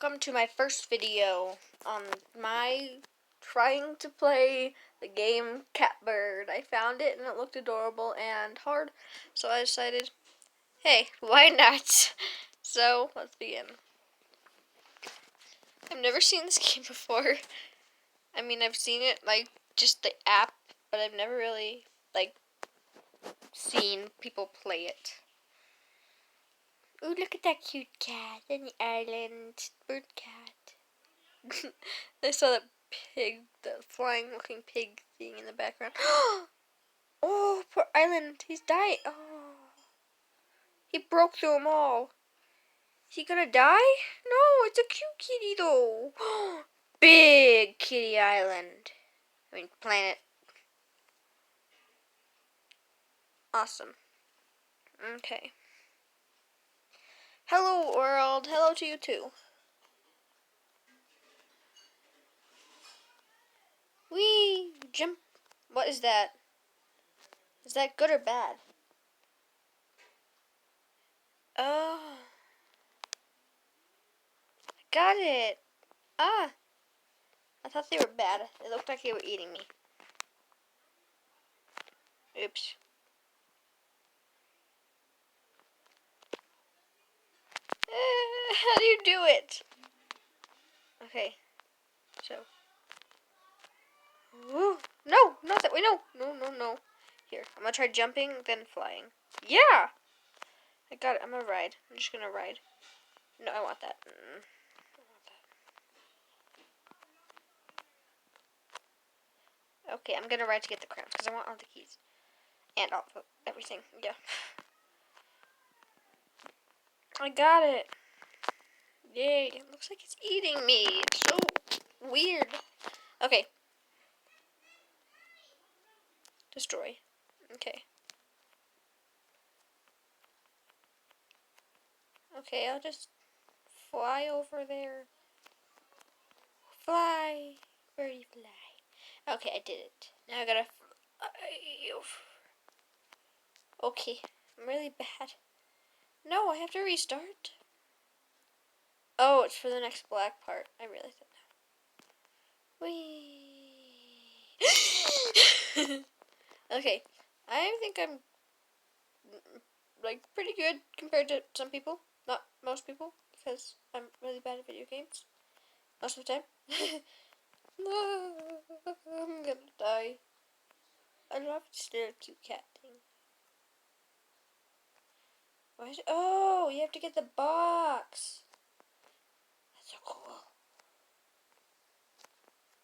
welcome to my first video on my trying to play the game Catbird. I found it and it looked adorable and hard, so I decided, hey, why not? So, let's begin. I've never seen this game before. I mean, I've seen it, like, just the app, but I've never really, like, seen people play it. Ooh, look at that cute cat in the island. Bird cat. I saw that pig, the flying looking pig thing in the background. Oh, poor island. He's dying. Oh. He broke through them all. Is he gonna die? No, it's a cute kitty though. Big kitty island. I mean, planet. Awesome. Okay. Hello, world. Hello to you too. Whee! Jump. What is that? Is that good or bad? Oh. I got it. Ah. I thought they were bad. It looked like they were eating me. Oops. How do you do it? Okay. So. Ooh. No, not that way. No. No. Here. I'm gonna try jumping, then flying. Yeah! I got it. I'm gonna ride. I'm just gonna ride. No, I want that. I want that. Okay, I'm gonna ride to get the crowns because I want all the keys. And all of everything. Yeah. I got it. Yay. It looks like it's eating me. It's so weird. Okay. Destroy. Okay. Okay, I'll just fly over there. Fly. Birdie fly. Okay, I did it. Now I gotta fly over. Okay. I'm really bad. No, I have to restart. Oh, it's for the next black part. I realized it now. Whee! Okay. I think I'm like pretty good compared to some people. Not most people, because I'm really bad at video games. Most of the time. I'm gonna die. I love this little cute cat thing. Why is it? Oh, you have to get the box. That's so cool.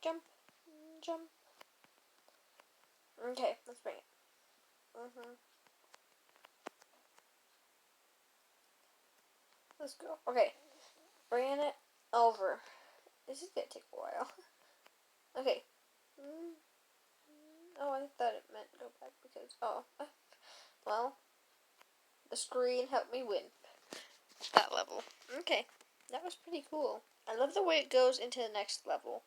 Jump. Jump. Okay, let's bring it. Let's go. Okay. Bringing it over. This is gonna take a while. Okay. Oh, I thought it meant go back because, well, the screen helped me win that level. Okay. That was pretty cool. I love the way it goes into the next level.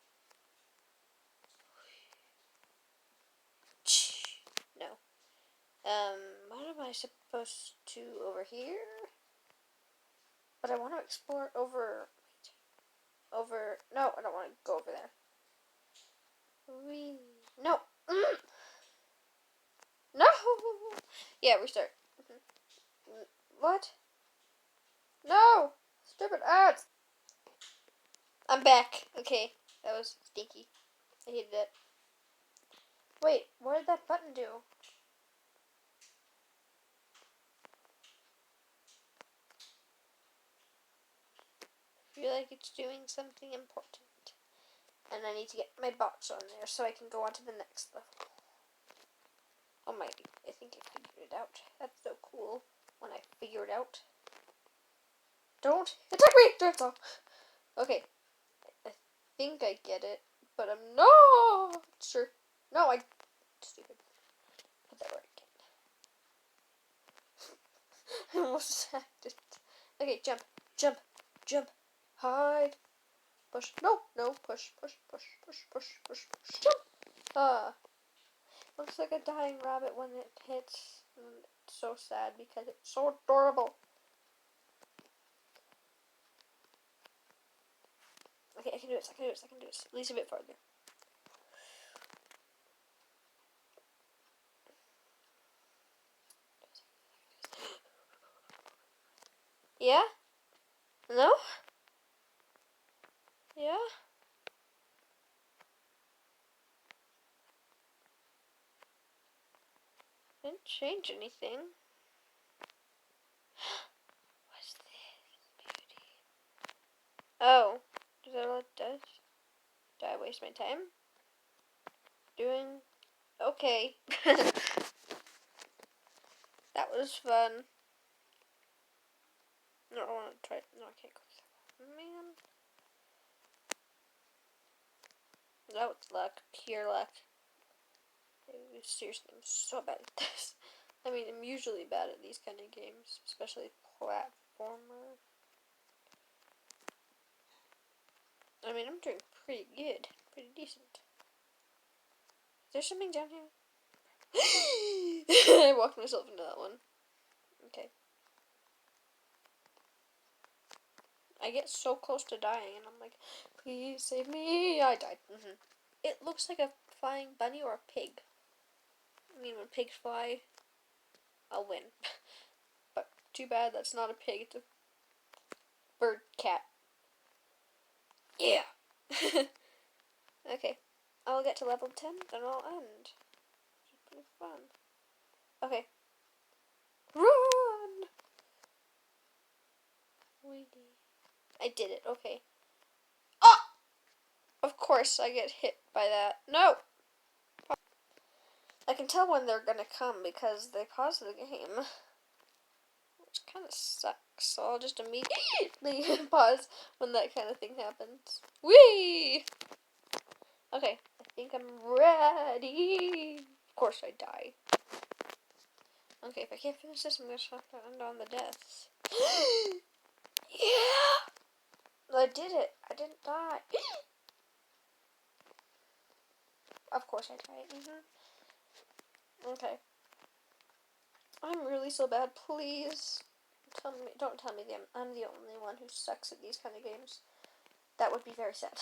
No. What am I supposed to over here? But I want to explore over. No, I don't want to go over there. No. No. Yeah, restart. What? No. Stupid ads. I'm back. Okay, that was stinky. I hated it. Wait, what did that button do? I feel like it's doing something important. And I need to get my box on there so I can go on to the next level. Oh my, I think I figured it out. That's so cool when I figure it out. Don't attack me! Turtle! Okay, I think I get it, but I'm not sure. No, stupid. Put that right again. I almost hacked it. Okay, jump, jump, jump, hide. Push. No. Push. Jump. Looks like a dying rabbit when it hits. It's so sad because it's so adorable. Okay, I can do this. I can do this. I can do this. At least a bit farther. Yeah? No? Yeah? Didn't change anything. What's this beauty? Oh. Is that all it does? Did I waste my time? Doing okay. That was fun. No, I want to try. No, I can't go through that. Man. That was luck. Pure luck. Seriously, I'm so bad at this. I mean, I'm usually bad at these kind of games, especially platformer. I mean, I'm doing pretty good. Pretty decent. Is there something down here? I walked myself into that one. Okay. I get so close to dying, and I'm like, please save me. I died. It looks like a flying bunny or a pig. I mean, when pigs fly, I'll win. But too bad that's not a pig, it's a bird cat. Yeah! Okay. I'll get to level 10, then I'll end. It's pretty fun. Okay. Run! I did it, okay. Ah! Of course I get hit by that. No! I can tell when they're gonna come because they pause the game. Which kind of sucks, so I'll just immediately pause when that kind of thing happens. Whee! Okay, I think I'm ready. Of course I die. Okay, if I can't finish this, I'm gonna have to end on the deaths. Yeah! I did it. I didn't die. Of course I died. Okay. I'm really so bad. Please don't tell me I'm the only one who sucks at these kind of games. That would be very sad.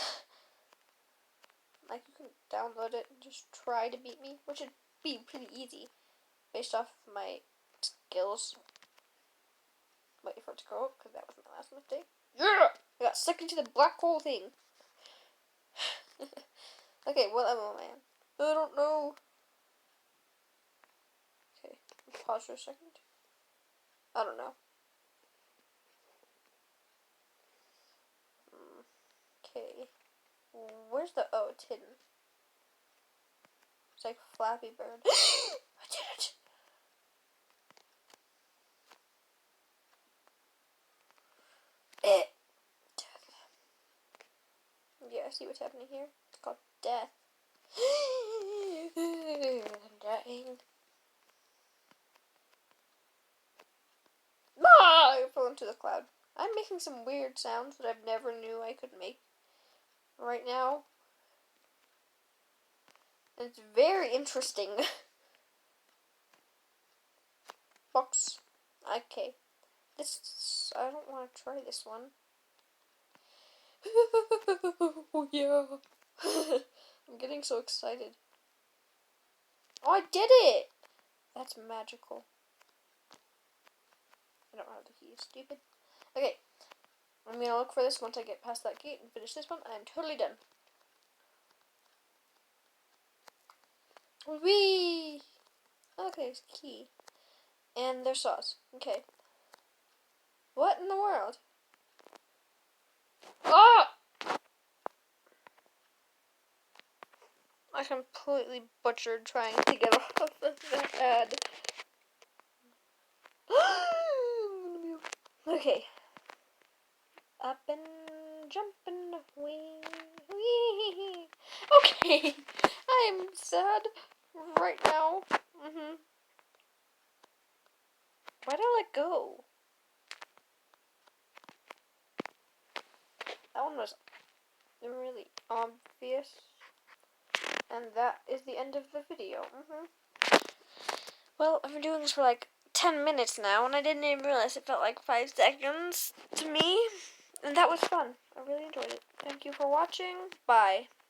Like, you can download it and just try to beat me, which would be pretty easy based off my skills. Wait for it to go up, because that was my last mistake. Yeah! I got sucked into the black hole thing. Okay, what level am I on? I don't know. Okay, pause for a second. I don't know. Okay. Where's the... Oh, it's hidden. It's like Flappy Bird. I did it! Death. Yeah, I see what's happening here. It's called death. I'm dying. Ah! I fell into the cloud. I'm making some weird sounds that I've never knew I could make right now. And it's very interesting. Box. Okay. I don't want to try this one. Oh, yeah. I'm getting so excited. Oh, I did it! That's magical. I don't have the key, stupid. Okay. I'm gonna look for this once I get past that gate and finish this one, and I'm totally done. Whee! Okay, there's a key. And there's sauce. Okay. What in the world? Ah! I completely butchered trying to get off of that ad. Okay. Up and jumping, wee, wee. Okay. I'm sad right now. Why did I let go? That one was really obvious. And that is the end of the video. Well, I've been doing this for like 10 minutes now, and I didn't even realize it felt like 5 seconds to me. And that was fun. I really enjoyed it. Thank you for watching. Bye.